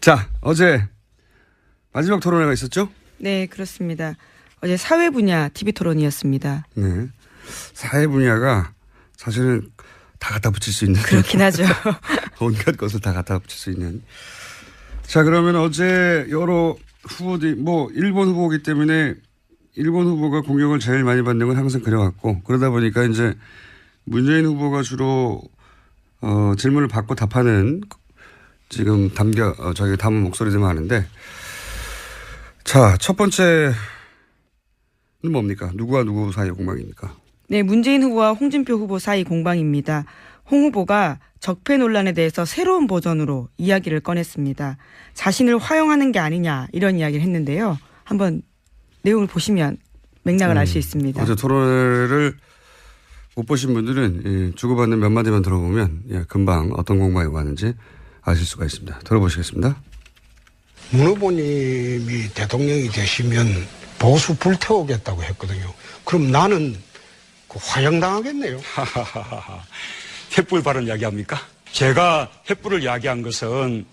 자, 어제 마지막 토론회가 있었죠? 네, 그렇습니다. 어제 사회 분야 TV 토론이었습니다. 네. 사회 분야가 사실은 다 갖다 붙일 수 있는. 그렇긴 하죠. 온갖 것을 다 갖다 붙일 수 있는. 자, 그러면 어제 여러 후보들이 일본 후보이기 때문에 일본 후보가 공격을 제일 많이 받는 건 항상 그래왔고, 그러다 보니까 이제 문재인 후보가 주로 질문을 받고 답하는 지금 저희 담은 목소리들만 하는데, 자, 첫 번째는 뭡니까? 누구와 누구 사이의 공방입니까? 네, 문재인 후보와 홍준표 후보 사이 공방입니다. 홍 후보가 적폐 논란에 대해서 새로운 버전으로 이야기를 꺼냈습니다. 자신을 화용하는 게 아니냐 이런 이야기를 했는데요. 한번 내용을 보시면 맥락을 알 수 있습니다. 어제 토론회를 못 보신 분들은 주고받는 몇 마디만 들어보면 금방 어떤 공방이 왔는지 아실 수가 있습니다. 들어보시겠습니다. 문 후보님이 대통령이 되시면 보수 불태우겠다고 했거든요. 그럼 나는 화형당하겠네요. 횃불 발언 이야기합니까? 제가 횃불을 이야기한 것은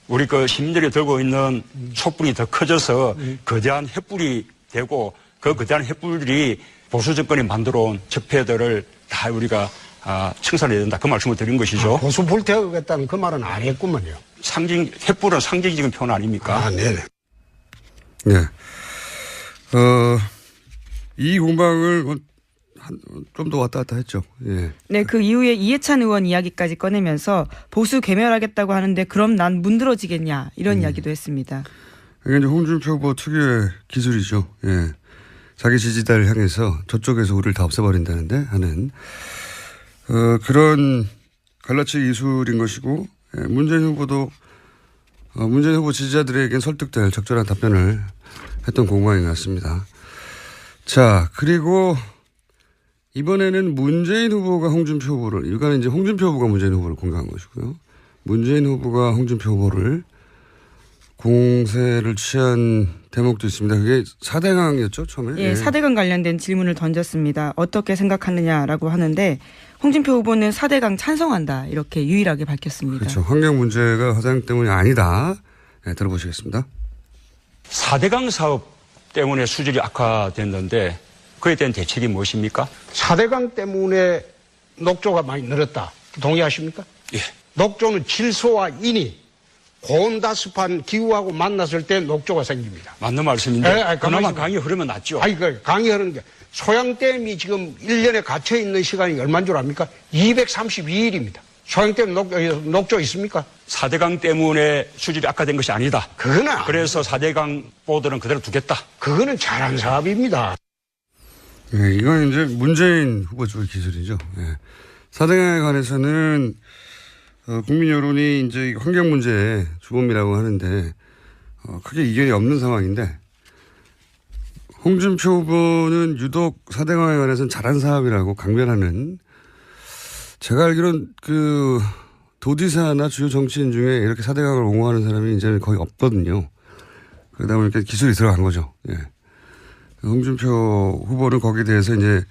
우리 시민들이 들고 있는 촛불이 더 커져서 거대한 횃불이 되고 그 거대한 횃불이 보수 정권이 만들어온 적폐들을 다 우리가 청산해야 된다. 그 말씀을 드린 것이죠. 보수 불태우겠다는 그 말은 안 했구만요. 횃불은 상징적인 표현 아닙니까? 네네. 네. 이 공방을 좀 더 왔다 갔다 했죠. 예. 네, 그 이후에 이해찬 의원 이야기까지 꺼내면서 보수 괴멸하겠다고 하는데 그럼 난 문드러지겠냐 이런 이야기도 했습니다. 이게 이제 홍준표 후보 특유의 기술이죠. 예. 자기 지지자를 향해서 저쪽에서 우리를 다 없애버린다는데 하는 그런 갈라치기 기술인 것이고, 문재인 후보도 문재인 후보 지지자들에겐 설득될 적절한 답변을 했던 공방인 것 같습니다. 자, 그리고 이번에는 문재인 후보가 홍준표 후보를, 이거는 이제 홍준표 후보가 문재인 후보를 공격한 것이고요. 문재인 후보가 홍준표 후보를 공세를 취한 대목도 있습니다. 그게 4대강이었죠, 처음에? 예, 4대강 관련된 질문을 던졌습니다. 어떻게 생각하느냐라고 하는데 홍준표 후보는 4대강 찬성한다 이렇게 유일하게 밝혔습니다. 그렇죠. 환경 문제가 화장 때문이 아니다. 네, 들어보시겠습니다. 4대강 사업 때문에 수질이 악화됐는데 그에 대한 대책이 무엇입니까? 4대강 때문에 녹조가 많이 늘었다. 동의하십니까? 예. 녹조는 질소와 인이 고온다습한 기후하고 만났을 때 녹조가 생깁니다. 맞는 말씀인데 그나마 가만히 강이 흐르면 낫죠. 강이 흐르는 게 소양댐이 지금 1년에 갇혀있는 시간이 얼마인 줄 압니까? 232일입니다. 소양댐 녹조 있습니까? 4대강 때문에 수질이 악화된 것이 아니다. 그래서 4대강 보도는 그대로 두겠다. 그거는 잘한 사업입니다. 네, 이건 이제 문재인 후보 쪽의 기술이죠. 네. 4대강에 관해서는 국민 여론이 이제 환경 문제의 주범이라고 하는데 크게 이견이 없는 상황인데, 홍준표 후보는 유독 4대강에 관해서는 잘한 사업이라고 강변하는, 제가 알기로는 도지사나 주요 정치인 중에 이렇게 4대강을 옹호하는 사람이 이제는 거의 없거든요. 그러다 보니까 기술이 들어간 거죠. 예. 홍준표 후보는 거기에 대해서 이제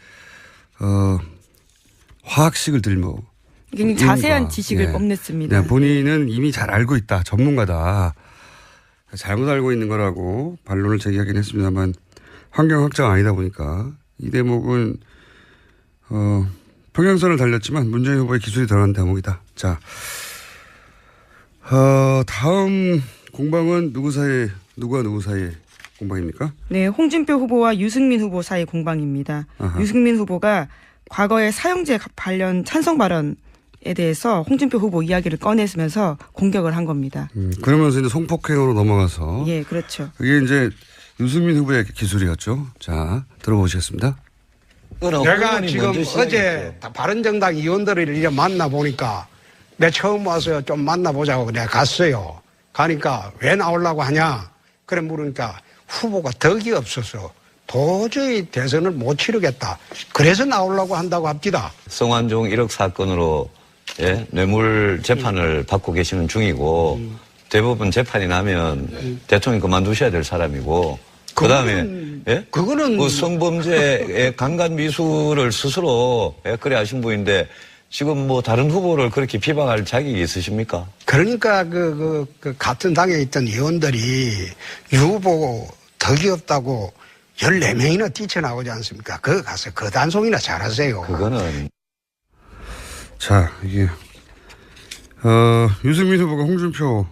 화학식을 들고 굉장히 자세한 지식을 뽐냈습니다. 네, 본인은 이미 잘 알고 있다, 전문가다, 잘못 알고 있는 거라고 반론을 제기하긴 했습니다만 환경학자가 아니다 보니까 이 대목은 평행선을 달렸지만 문재인 후보의 기술이 들어간 대목이다. 자, 다음 공방은 누구와 누구 사이의 공방입니까? 네, 홍준표 후보와 유승민 후보 사이 공방입니다. 아하. 유승민 후보가 과거의 사형제 관련 찬성 발언에 대해서 홍준표 후보 이야기를 꺼내면서 공격을 한 겁니다. 그러면서 이제 성폭행으로 넘어가서. 예, 그렇죠. 그게 이제 유승민 후보의 기술이었죠. 자, 들어보시겠습니다. 내가 지금 어제 바른정당 의원들을 이제 만나보니까 내가 처음 와서 좀 만나보자고 내가 갔어요. 가니까 왜 나오려고 하냐? 그래 물으니까 후보가 덕이 없어서 도저히 대선을 못 치르겠다. 그래서 나오려고 한다고 합니다. 성완종 1억 사건으로 뇌물 재판을 받고 계시는 중이고 대부분 재판이 나면 대통령 그만두셔야 될 사람이고 그다음에 그거는 그 성범죄의 강간 미수를 스스로 그래 하신 분인데 지금 뭐 다른 후보를 그렇게 비방할 자격이 있으십니까? 그러니까 그 같은 당에 있던 의원들이 유 후보 덕이 없다고 14명이나 뛰쳐나오지 않습니까? 그거 가서 그 단속이나 잘하세요. 그거는. 자, 이게, 유승민 후보가 홍준표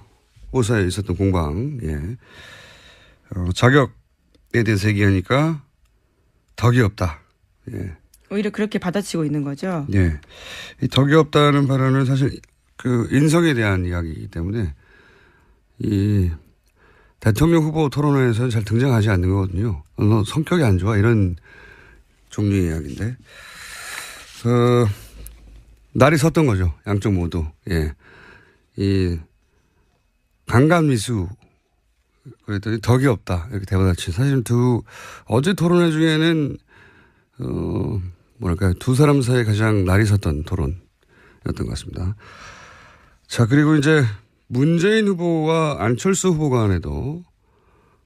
후보사에 있었던 공방, 예. 자격에 대해서 얘기하니까 덕이 없다. 예. 오히려 그렇게 받아치고 있는 거죠. 예. 이 덕이 없다는 발언은 사실 그 인성에 대한 이야기이기 때문에 이 대통령 후보 토론회에서는 잘 등장하지 않는 거거든요. 너 성격이 안 좋아 이런 종류의 이야기인데, 날이 섰던 거죠. 양쪽 모두. 예. 이 강간미수 그랬더니 덕이 없다 이렇게 대받아치. 사실 어제 토론회 중에는 뭐랄까요, 두 사람 사이에 가장 날이 섰던 토론이었던 것 같습니다. 자, 그리고 이제 문재인 후보와 안철수 후보 간에도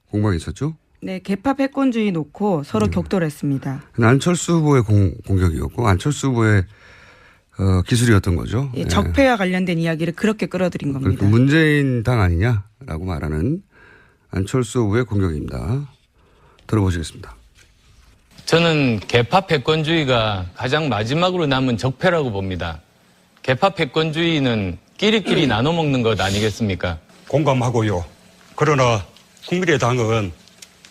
공방이 있었죠? 네, 개파 패권주의 놓고 서로 격돌했습니다. 안철수 후보의 공격이었고 안철수 후보의 기술이었던 거죠. 예, 적폐와 관련된 이야기를 그렇게 끌어들인 겁니다. 그러니까 문재인 당 아니냐라고 말하는 안철수 후보의 공격입니다. 들어보시겠습니다. 저는 개파 패권주의가 가장 마지막으로 남은 적폐라고 봅니다. 개파 패권주의는 끼리끼리 나눠 먹는 것 아니겠습니까? 공감하고요. 그러나 국민의당은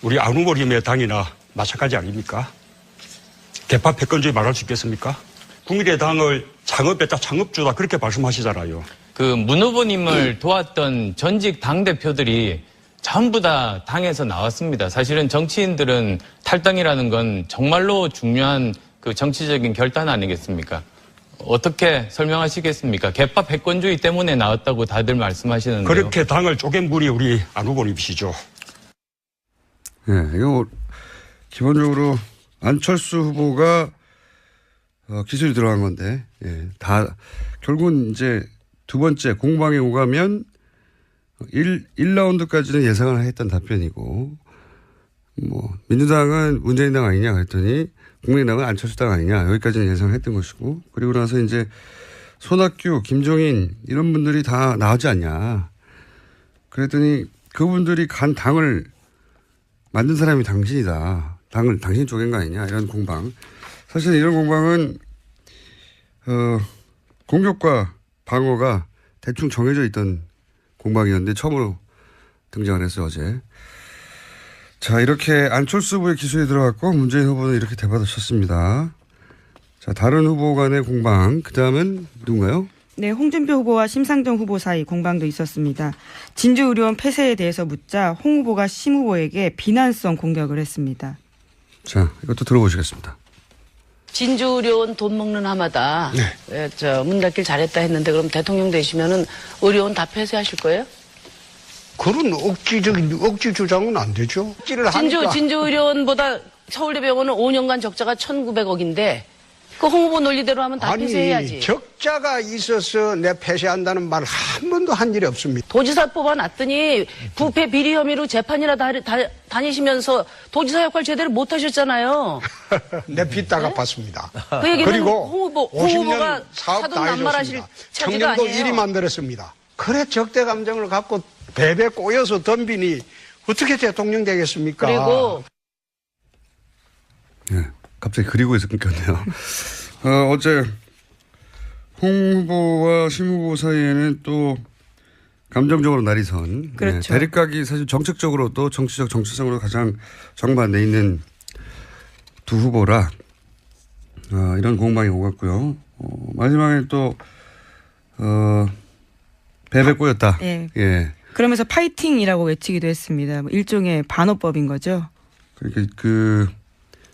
우리 안 후보님의 당이나 마찬가지 아닙니까? 개파 패권주의 말할 수 있겠습니까? 국민의당을 창업했다, 창업주다 그렇게 말씀하시잖아요. 그 문 후보님을 도왔던 전직 당대표들이 전부 다 당에서 나왔습니다. 사실은 정치인들은 탈당이라는 건 정말로 중요한 그 정치적인 결단 아니겠습니까? 어떻게 설명하시겠습니까? 개파 패권주의 때문에 나왔다고 다들 말씀하시는데요. 그렇게 당을 쪼갠 분이 우리 안 후보님이시죠. 네, 이거 기본적으로 안철수 후보가 기술이 들어간 건데, 예, 결국은 이제 두 번째 공방에 오가면 1라운드까지는 예상을 했던 답변이고, 뭐, 민주당은 문재인 당 아니냐 그랬더니 국민의당은 안철수 당 아니냐 여기까지는 예상을 했던 것이고, 그리고 나서 이제 손학규, 김종인 이런 분들이 다 나오지 않냐. 그랬더니 그분들이 간 당을 만든 사람이 당신이다. 당을 당신 쪼갠 거 아니냐 이런 공방. 사실 이런 공방은 공격과 방어가 대충 정해져 있던 공방이었는데 처음으로 등장을 했어요, 어제. 자, 이렇게 안철수 후보의 기술이 들어갔고 문재인 후보는 이렇게 대받아쳤습니다. 자, 다른 후보 간의 공방. 그 다음은 누군가요? 네, 홍준표 후보와 심상정 후보 사이 공방도 있었습니다. 진주의료원 폐쇄에 대해서 묻자 홍 후보가 심 후보에게 비난성 공격을 했습니다. 자, 이것도 들어보시겠습니다. 진주의료원 돈 먹는 하마다 문 닫길 잘했다 했는데 그럼 대통령 되시면은 의료원 다 폐쇄하실 거예요? 그런 억지 주장은 안 되죠. 진주의료원보다 서울대병원은 5년간 적자가 1,900억인데 그 홍 후보 논리대로 하면 다 폐쇄해야지. 적자가 있어서 내 폐쇄한다는 말 한 번도 한 일이 없습니다. 도지사 뽑아놨더니 부패 비리 혐의로 재판이나 다니시면서 도지사 역할 제대로 못 하셨잖아요. 내 빚 다 갚았습니다. 그 얘기는 그리고 홍 후보가 50년 사업 사돈 다 남발하실 해줬습니다. 처지가 청년도 아니에요. 1위 만들었습니다. 그래 적대 감정을 갖고 배배 꼬여서 덤비니 어떻게 대통령 되겠습니까? 그리고 네, 갑자기 그리고에서 끊겼네요. 어제 홍 후보와 심 후보 사이에는 또 감정적으로 날이 선. 그렇죠. 대립각이 사실 정책적으로 또 정치성으로 가장 정반대에 있는 두 후보라 이런 공방이 오갔고요. 마지막에 또 배배 꼬였다. 예. 예. 그러면서 파이팅이라고 외치기도 했습니다. 일종의 반어법인 거죠. 그러니까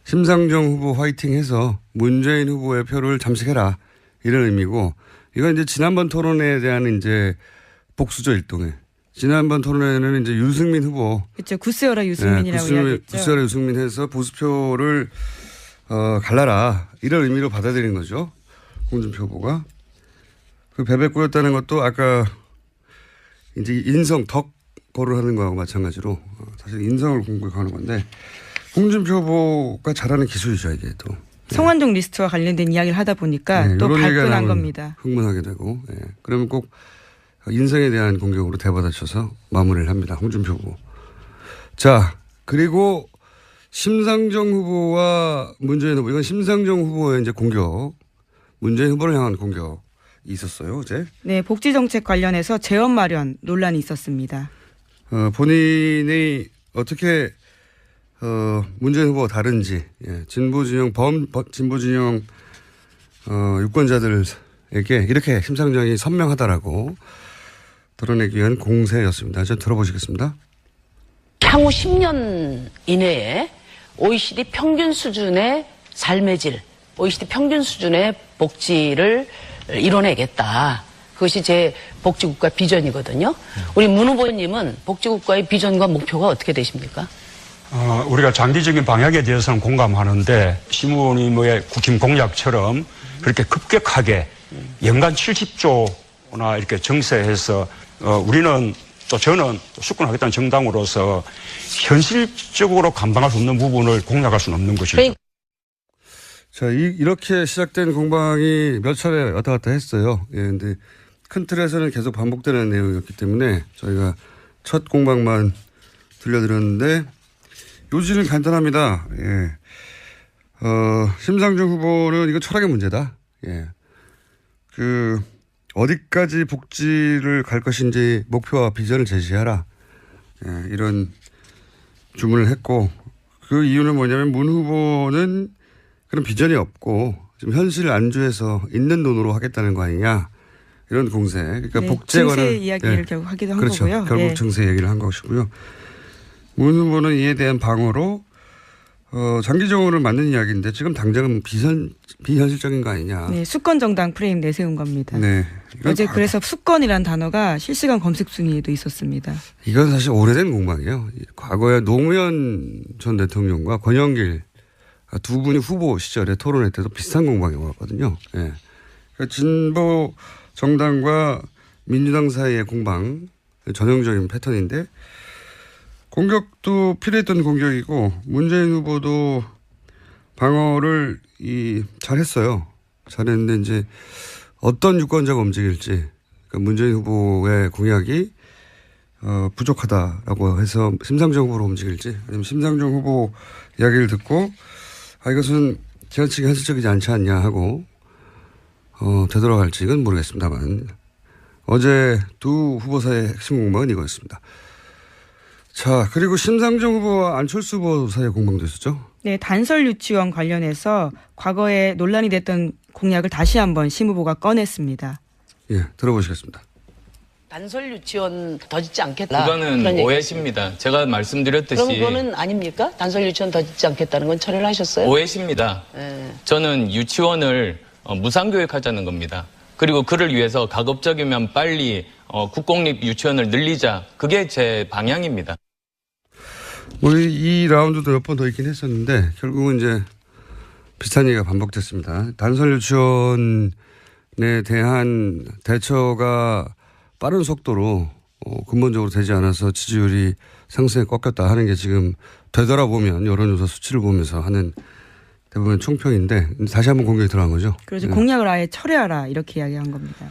심상정 후보 화이팅해서 문재인 후보의 표를 잠식해라 이런 의미고, 이건 이제 지난번 토론회에 대한 이제 복수죠, 일종의. 지난번 토론회는 이제 유승민 후보. 그렇죠. 구스여라 유승민이라고 이야기했죠. 구스여라 유승민 해서 보수표를 갈라라 이런 의미로 받아들인 거죠, 홍준표 후보가. 그 배배 꼬였다는 것도 아까 이제 인성 덕거를 하는 거하고 마찬가지로 사실 인성을 공격하는 건데, 홍준표 후보가 잘하는 기술이죠, 이게 또. 성완종 리스트와 관련된 이야기를 하다 보니까 네, 또 이런 얘기가 발끈한 나오면 겁니다. 흥분하게 되고 그러면 꼭 인성에 대한 공격으로 대받아쳐서 마무리를 합니다. 홍준표 후보. 자, 그리고 심상정 후보와 문재인 후보, 이건 심상정 후보의 이제 공격, 문재인 후보를 향한 공격이 있었어요, 어제. 네, 복지정책 관련해서 재원 마련 논란이 있었습니다. 본인이 어떻게 문재인 후보가 다른지, 진보진영 진보진영 유권자들에게 이렇게 심상정이 선명하다라고 드러내기 위한 공세였습니다. 좀 들어보시겠습니다. 향후 10년 이내에 OECD 평균 수준의 삶의 질, OECD 평균 수준의 복지를 이뤄내겠다. 그것이 제 복지국가 비전이거든요. 우리 문 후보님은 복지국가의 비전과 목표가 어떻게 되십니까? 우리가 장기적인 방향에 대해서는 공감하는데 시무님의 국힘 공약처럼 그렇게 급격하게 연간 70조나 이렇게 정세해서 우리는 또 저는 수권하겠다는 정당으로서 현실적으로 감당할 수 없는 부분을 공략할 수는 없는 것이죠. 자, 이렇게 시작된 공방이 몇 차례 왔다 갔다 했어요. 근데 큰 틀에서는 계속 반복되는 내용이었기 때문에 저희가 첫 공방만 들려드렸는데 요지는 간단합니다. 심상정 후보는 이거 철학의 문제다. 어디까지 복지를 갈 것인지 목표와 비전을 제시하라. 이런 주문을 했고 그 이유는 뭐냐면 문 후보는 그런 비전이 없고 지금 현실을 안주해서 있는 돈으로 하겠다는 거 아니냐. 이런 공세. 그러니까 네, 복지에 관한 증세 이야기를 결국 하기도 한 그렇죠. 거고요. 결국 증세 얘기를 한 것이고요. 문 후보는 이에 대한 방어로 장기적으로 맞는 이야기인데 지금 당장은 비현실적인 거 아니냐. 네, 수권 정당 프레임 내세운 겁니다. 네. 어제 그래서 수권이라는 단어가 실시간 검색 순위에도 있었습니다. 이건 사실 오래된 공방이에요. 과거에 노무현 전 대통령과 권영길 두 분이 후보 시절에 토론회 때도 비슷한 공방이 왔거든요. 그러니까 진보 정당과 민주당 사이의 공방 전형적인 패턴인데 공격도 필요했던 공격이고 문재인 후보도 방어를 잘했어요. 잘했는데 이제 어떤 유권자가 움직일지 그러니까 문재인 후보의 공약이 부족하다라고 해서 심상정 후보로 움직일지 아니면 심상정 후보 이야기를 듣고 이것은 지나치게 현실적이지 않지 않냐 하고 되돌아갈지 이건 모르겠습니다만 어제 두 후보 사이의 핵심 공방은 이거였습니다. 자, 그리고 심상정 후보와 안철수 후보 사이의 공방도 있었죠? 네, 단설 유치원 관련해서 과거에 논란이 됐던 공약을 다시 한번 심 후보가 꺼냈습니다. 들어보시겠습니다. 단설 유치원 더 짓지 않겠다. 그거는 오해십니다. 제가 말씀드렸듯이. 그럼 그거는 아닙니까? 단설 유치원 더 짓지 않겠다는 건 처리를 하셨어요? 오해십니다. 저는 유치원을 무상교육하자는 겁니다. 그리고 그를 위해서 가급적이면 빨리 국공립 유치원을 늘리자. 그게 제 방향입니다. 이 라운드도 몇 번 더 있긴 했었는데 결국은 이제 비슷한 얘기가 반복됐습니다. 단설 유치원에 대한 대처가 빠른 속도로 근본적으로 되지 않아서 지지율이 상승에 꺾였다 하는 게 지금 되돌아보면 여론조사 수치를 보면서 하는 대부분 총평인데 다시 한번 공격이 들어간 거죠. 그래서 공약을 아예 철회하라 이렇게 이야기한 겁니다.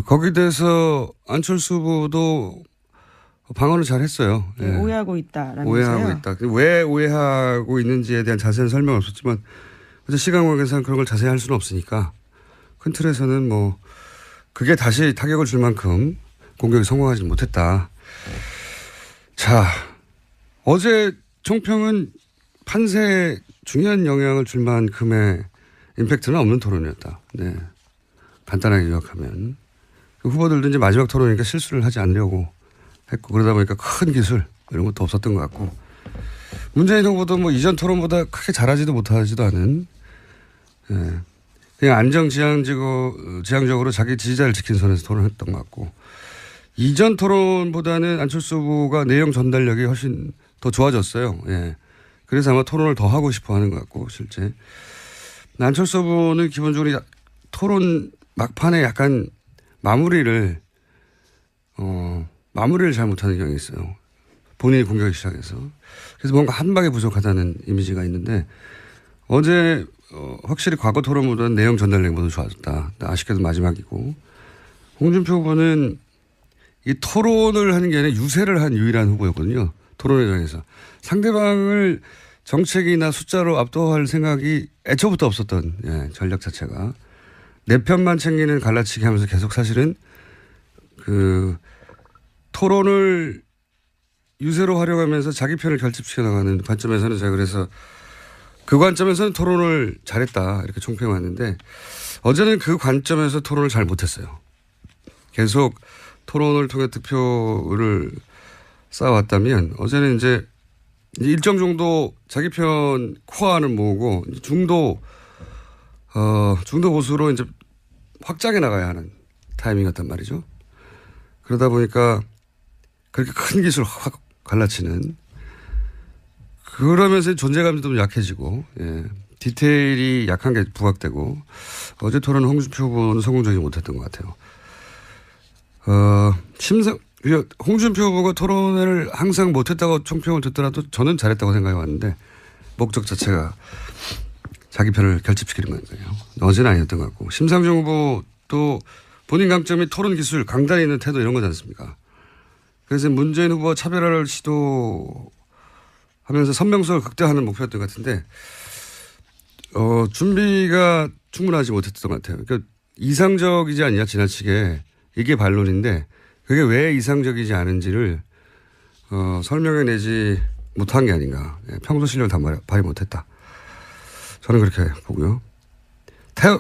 거기에 대해서 안철수 후보도 방어를 잘 했어요. 네, 오해하고 있다라면서요. 오해하고 있다. 왜 오해하고 있는지에 대한 자세한 설명은 없었지만 어제 시간 관계상 그런 걸 자세히 할 수는 없으니까 큰 틀에서는 뭐 그게 다시 타격을 줄 만큼 공격이 성공하지 못했다. 자, 어제 총평은 판세에 중요한 영향을 줄 만큼의 임팩트는 없는 토론이었다. 네. 간단하게 요약하면. 후보들도 이제 마지막 토론이니까 실수를 하지 않으려고 했고 그러다 보니까 큰 기술 이런 것도 없었던 것 같고 문재인 후보도 뭐 이전 토론보다 크게 잘하지도 못하지도 않은 그냥 안정지향적으로 자기 지지자를 지킨 선에서 토론했던 것 같고 이전 토론보다는 안철수 후보가 내용 전달력이 훨씬 더 좋아졌어요. 그래서 아마 토론을 더 하고 싶어 하는 것 같고 실제 안철수 후보는 기본적으로 토론 막판에 약간 마무리를 잘 못하는 경향이 있어요. 본인이 공격하기 시작해서. 그래서 뭔가 한 방에 부족하다는 이미지가 있는데 어제 확실히 과거 토론보다는 내용 전달 능력도 좋아졌다. 아쉽게도 마지막이고. 홍준표 후보는 이 토론을 하는 게 아니라 유세를 한 유일한 후보였거든요. 토론회장에서. 상대방을 정책이나 숫자로 압도할 생각이 애초부터 없었던 전략 자체가. 내 편만 챙기는 갈라치기 하면서 계속 사실은 그 토론을 유세로 활용하면서 자기 편을 결집시켜 나가는 관점에서는 제가 그래서 그 관점에서는 토론을 잘했다 이렇게 총평해 왔는데 어제는 그 관점에서 토론을 잘 못했어요. 계속 토론을 통해 득표를 쌓아왔다면 어제는 이제 일정 정도 자기 편 코어를 모으고 중도 보수로 이제 확장해 나가야 하는 타이밍이었단 말이죠. 그러다 보니까 그렇게 큰 기술 확 갈라치는 그러면서 존재감도 좀 약해지고 디테일이 약한 게 부각되고 어제 토론 홍준표 후보는 성공적이지 못했던 것 같아요. 홍준표 후보가 토론을 항상 못했다고 총평을 듣더라도 저는 잘했다고 생각해 왔는데 목적 자체가 자기 편을 결집시키는 거예요. 어제는 아니었던 것 같고 심상정 후보도 본인 강점이 토론 기술, 강단에 있는 태도 이런 거지 않습니까? 그래서 문재인 후보와 차별화를 시도하면서 선명성을 극대화하는 목표였던 것 같은데 준비가 충분하지 못했던 것 같아요. 그러니까 이상적이지 않냐 지나치게 이게 반론인데 그게 왜 이상적이지 않은지를 설명해내지 못한 게 아닌가. 평소 실력을 다 발휘 못했다. 저는 그렇게 보고요.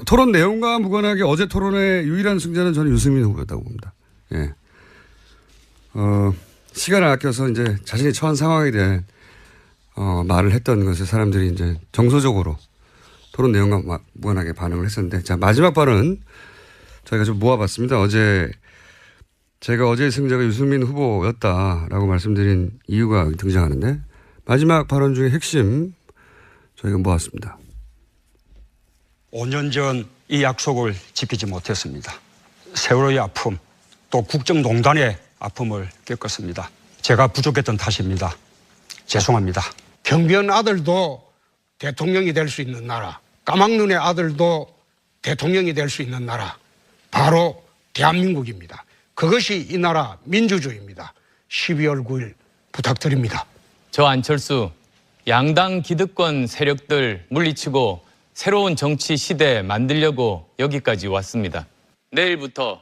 토론 내용과 무관하게 어제 토론의 유일한 승자는 저는 유승민 후보였다고 봅니다. 예. 시간을 아껴서 이제 자신이 처한 상황에 대한 말을 했던 것에 사람들이 이제 정서적으로 토론 내용과 무관하게 반응을 했었는데 자 마지막 발언은 저희가 좀 모아봤습니다. 제가 어제의 승자가 유승민 후보였다라고 말씀드린 이유가 등장하는데 마지막 발언 중에 핵심 저희가 모았습니다. 5년 전 이 약속을 지키지 못했습니다. 세월호의 아픔, 또 국정농단의 아픔을 겪었습니다. 제가 부족했던 탓입니다. 죄송합니다. 경비원 아들도 대통령이 될 수 있는 나라, 까막눈의 아들도 대통령이 될 수 있는 나라, 바로 대한민국입니다. 그것이 이 나라 민주주의입니다. 12월 9일 부탁드립니다. 저 안철수 양당 기득권 세력들 물리치고 새로운 정치 시대 만들려고 여기까지 왔습니다. 내일부터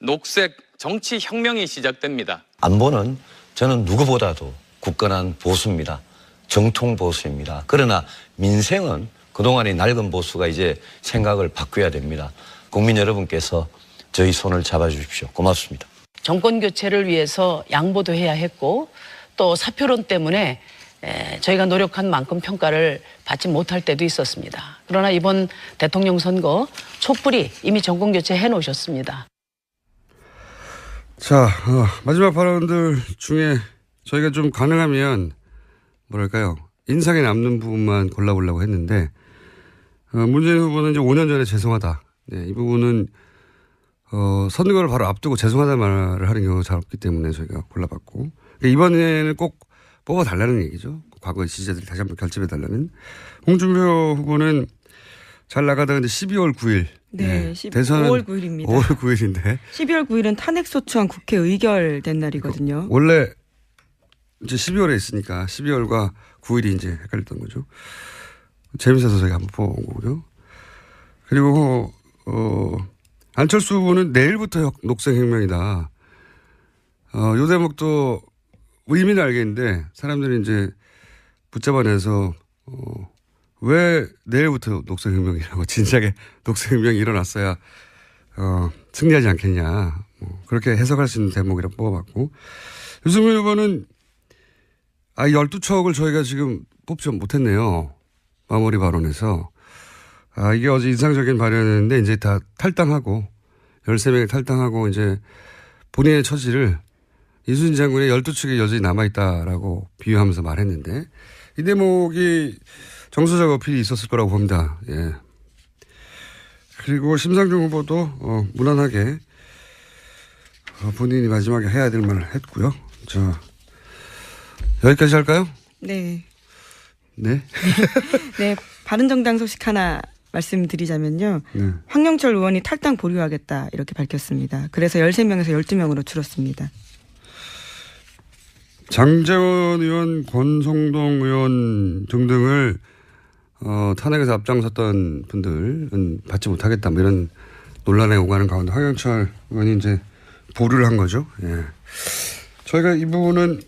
녹색 정치 혁명이 시작됩니다. 안보는 저는 누구보다도 굳건한 보수입니다. 정통 보수입니다. 그러나 민생은 그동안의 낡은 보수가 이제 생각을 바꿔야 됩니다. 국민 여러분께서 저희 손을 잡아주십시오. 고맙습니다. 정권 교체를 위해서 양보도 해야 했고 또 사표론 때문에 저희가 노력한 만큼 평가를 받지 못할 때도 있었습니다. 그러나 이번 대통령 선거 촛불이 이미 정권 교체해 놓으셨습니다. 자, 마지막 발언들 중에 저희가 좀 가능하면 뭐랄까요 인상에 남는 부분만 골라보려고 했는데 문재인 후보는 이제 5년 전에 죄송하다. 네, 이 부분은 선거를 바로 앞두고 죄송하다는 말을 하는 경우가 잘 없기 때문에 저희가 골라봤고 이번에는 꼭 뽑아달라는 얘기죠. 과거의 지지자들이 다시 한번 결집해달라는. 홍준표 후보는 잘 나가다가 이제 12월 9일. 네, 대선은 5월 9일입니다. 5월 9일인데. 12월 9일은 탄핵소추안 국회 의결된 날이거든요. 원래 이제 12월에 있으니까 12월과 9일이 이제 헷갈렸던 거죠. 재밌어서 저희가 한번 뽑아본 거고요. 그리고, 안철수 후보는 내일부터 녹색혁명이다. 요 대목도 의미는 알겠는데 사람들이 이제 붙잡아내서 왜 내일부터 녹색혁명이라고 진작에 녹색혁명이 일어났어야 승리하지 않겠냐. 그렇게 해석할 수 있는 대목이라고 뽑아봤고 유승민 후보는 12척을 저희가 지금 뽑지 못했네요. 마무리 발언에서. 이게 어제 인상적인 발언이었는데 이제 다 탈당하고 13명이 탈당하고 이제 본인의 처지를 이순신 장군의 12척이 여전히 남아있다라고 비유하면서 말했는데 이 대목이 정서적 어필이 있었을 거라고 봅니다. 예. 그리고 심상정 후보도 무난하게 본인이 마지막에 해야 될 말을 했고요. 자, 여기까지 할까요? 네. 네. 네. 바른정당 소식 하나 말씀드리자면요. 네. 황영철 의원이 탈당 보류하겠다 이렇게 밝혔습니다. 그래서 13명에서 12명으로 줄었습니다. 장제원 의원, 권성동 의원 등등을 탄핵에서 앞장섰던 분들은 받지 못하겠다 뭐 이런 논란에 오가는 가운데 황영철 의원이 이제 보류를 한 거죠. 예. 저희가 이 부분은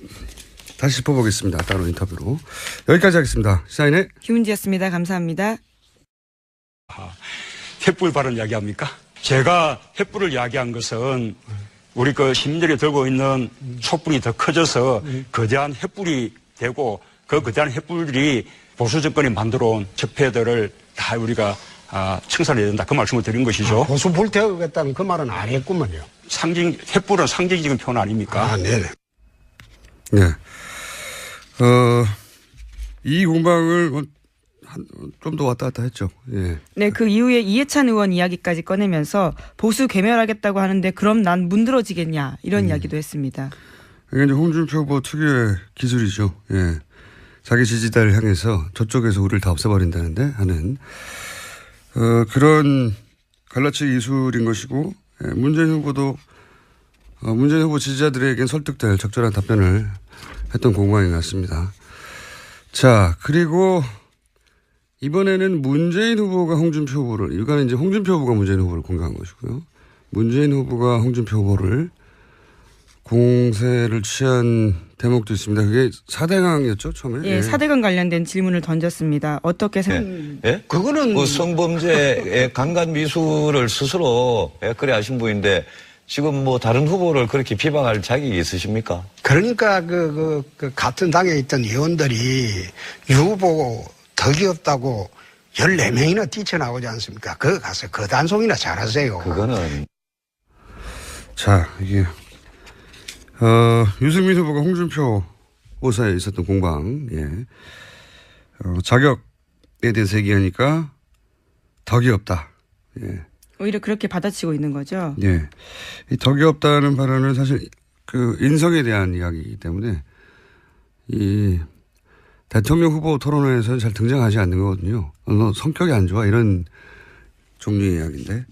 다시 짚어보겠습니다. 따로 인터뷰로. 여기까지 하겠습니다. 시사인의 김은지였습니다. 감사합니다. 횃불 발언 이야기합니까? 제가 횃불을 이야기한 것은 우리 그 시민들이 들고 있는 촛불이 더 커져서 거대한 횃불이 되고 그 거대한 횃불이 보수 정권이 만들어온 적폐들을 다 우리가 청산해야 된다. 그 말씀을 드린 것이죠. 보수 불태우겠다는 그 말은 안 했구먼요. 횃불은 상징적인 표현 아닙니까? 네네. 네. 이 공방을 좀 더 왔다 갔다 했죠. 예. 네, 그 이후에 이해찬 의원 이야기까지 꺼내면서 보수 괴멸하겠다고 하는데 그럼 난 문드러지겠냐 이런 이야기도 했습니다. 이게 이제 홍준표 후보 특유의 기술이죠. 예. 자기 지지자를 향해서 저쪽에서 우리를 다 없애버린다는데 하는 그런 갈라치기 기술인 것이고, 예. 문재인 후보도 문재인 후보 지지자들에겐 설득될 적절한 답변을 했던 공방인 것 같습니다. 자, 그리고 이번에는 문재인 후보가 홍준표 후보를, 이거는 이제 홍준표 후보가 문재인 후보를 공격한 것이고요. 문재인 후보가 홍준표 후보를 공세를 취한 대목도 있습니다. 그게 4대강이었죠, 처음에? 예, 4대강 관련된 질문을 던졌습니다. 어떻게 예? 그거는 그 성범죄의 강간 미수를 스스로 그래 하신 분인데 지금 뭐 다른 후보를 그렇게 비방할 자격이 있으십니까? 그러니까 그 같은 당에 있던 의원들이 유 후보 덕이 없다고 14명이나 뛰쳐나오지 않습니까? 그거 가서 그 단속이나 잘하세요. 그거는. 자, 이게, 유승민 후보가 홍준표 오사에 있었던 공방, 예. 자격에 대해서 얘기하니까 덕이 없다. 예. 오히려 그렇게 받아치고 있는 거죠. 예. 이 덕이 없다는 발언은 사실 그 인성에 대한 이야기이기 때문에 이 대통령 후보 토론회에서는 잘 등장하지 않는 거거든요. 너 성격이 안 좋아 이런 종류의 이야기인데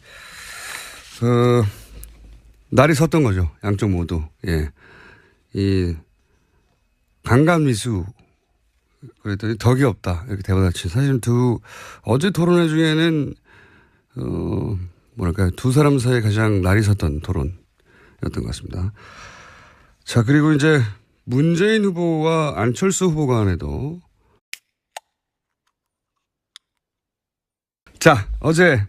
날이 섰던 거죠. 양쪽 모두. 예. 이 강간 미수 그랬더니 덕이 없다 이렇게 대받아친. 사실 어제 토론회 중에는 뭐랄까요, 두 사람 사이에 가장 날이 섰던 토론이었던 것 같습니다. 자, 그리고 이제 문재인 후보와 안철수 후보 간에도 자, 어제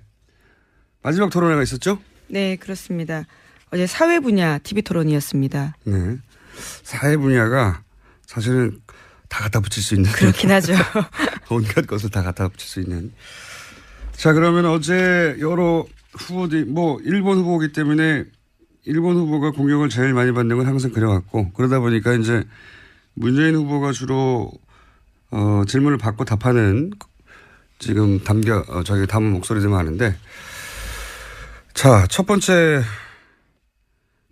마지막 토론회가 있었죠? 네, 그렇습니다. 어제 사회 분야 TV 토론이었습니다. 네. 사회 분야가 사실은 다 갖다 붙일 수 있는. 그렇긴 하죠. 온갖 것을 다 갖다 붙일 수 있는. 자, 그러면 어제 여러 후보들이 일본 후보이기 때문에 일본 후보가 공격을 제일 많이 받는 건 항상 그래왔고, 그러다 보니까 이제 문재인 후보가 주로 질문을 받고 답하는 지금 저기 담은 목소리들만 하는데, 자, 첫 번째는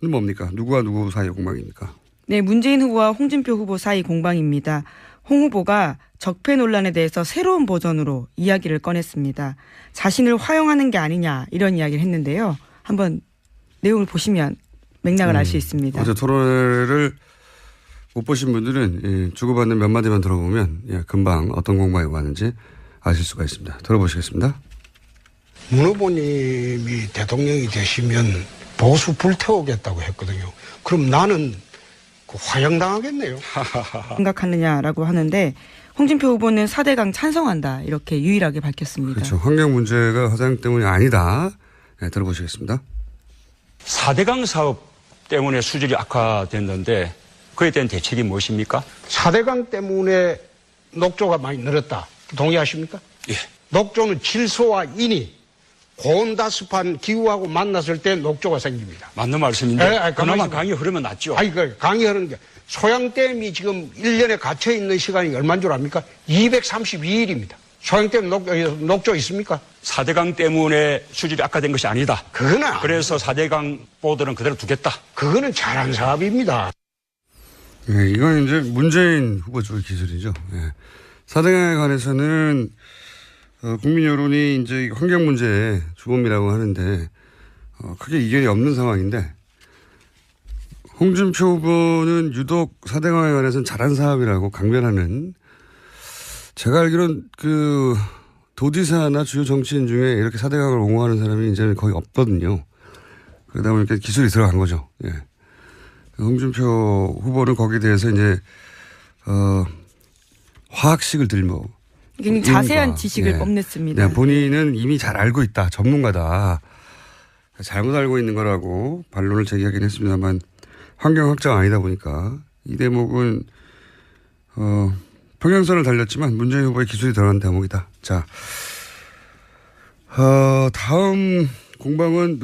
뭡니까? 누구와 누구 사이의 공방입니까? 네, 문재인 후보와 홍준표 후보 사이 공방입니다. 홍 후보가 적폐 논란에 대해서 새로운 버전으로 이야기를 꺼냈습니다. 자신을 화용하는 게 아니냐 이런 이야기를 했는데요. 한번 내용을 보시면 맥락을 알 수 있습니다. 어제 토론회를 못 보신 분들은 주고받는 몇 마디만 들어보면 금방 어떤 공방이 오가는지 아실 수가 있습니다. 들어보시겠습니다. 문 후보님이 대통령이 되시면 보수 불태우겠다고 했거든요. 그럼 나는 화형당하겠네요. 생각하느냐라고 하는데 홍준표 후보는 4대강 찬성한다 이렇게 유일하게 밝혔습니다. 그렇죠. 환경 문제가 화장 때문이 아니다. 네, 들어보시겠습니다. 4대강 사업 때문에 수질이 악화됐는데 그에 대한 대책이 무엇입니까? 4대강 때문에 녹조가 많이 늘었다. 동의하십니까? 예. 녹조는 질소와 인이 고온다습한 기후하고 만났을 때 녹조가 생깁니다. 맞는 말씀인데 그나마 가만히 강이 흐르면 낫죠. 강이 흐르는 게 소양댐이 지금 1년에 갇혀 있는 시간이 얼마인 줄 압니까? 232일입니다. 소양댐 녹조 있습니까? 4대강 때문에 수질이 악화된 것이 아니다. 그래서 4대강 보도는 그대로 두겠다. 그거는 잘한 사업입니다. 네, 이건 이제 문재인 후보 쪽의 기술이죠. 네. 4대강에 관해서는 국민 여론이 이제 환경 문제에 주범이라고 하는데 크게 이견이 없는 상황인데 홍준표 후보는 유독 4대 강화에 관해서는 잘한 사업이라고 강변하는 제가 알기로는 그 도지사나 주요 정치인 중에 이렇게 4대 강화를 옹호하는 사람이 이제는 거의 없거든요. 그러다 보니까 기술이 들어간 거죠. 예. 홍준표 후보는 거기에 대해서 이제 화학식을 들며 굉장히 자세한 지식을 뽐냈습니다. 네, 본인은 이미 잘 알고 있다. 전문가다. 잘못 알고 있는 거라고 반론을 제기하긴 했습니다만 환경학자가 아니다 보니까 이 대목은 평행선을 달렸지만 문재인 후보의 기술이 드러난 대목이다. 자, 다음 공방은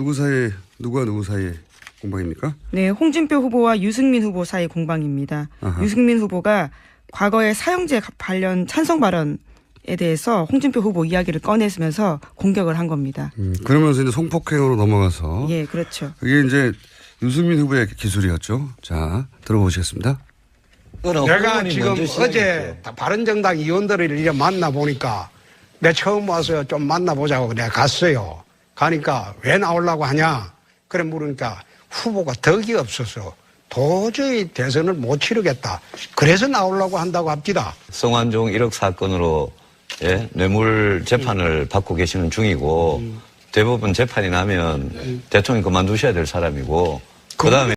누구와 누구 사이의 공방입니까? 네, 홍준표 후보와 유승민 후보 사이 공방입니다. 아하. 유승민 후보가 과거의 사형제 관련 찬성 발언에 대해서 홍준표 후보 이야기를 꺼내면서 공격을 한 겁니다. 그러면서 이제 성폭행으로 넘어가서 예, 그렇죠. 그게 이제 유승민 후보의 기술이었죠. 자, 들어보시겠습니다. 내가 지금 어제 바른정당 의원들을 이렇게 만나보니까 내가 처음 와서 좀 만나보자고 내가 갔어요. 가니까 왜 나오려고 하냐? 그래 물으니까 후보가 덕이 없어서 도저히 대선을 못 치르겠다. 그래서 나오려고 한다고 합니다. 성완종 1억 사건으로 뇌물 재판을 받고 계시는 중이고 대법원 재판이 나면 대통령 그만두셔야 될 사람이고 그다음에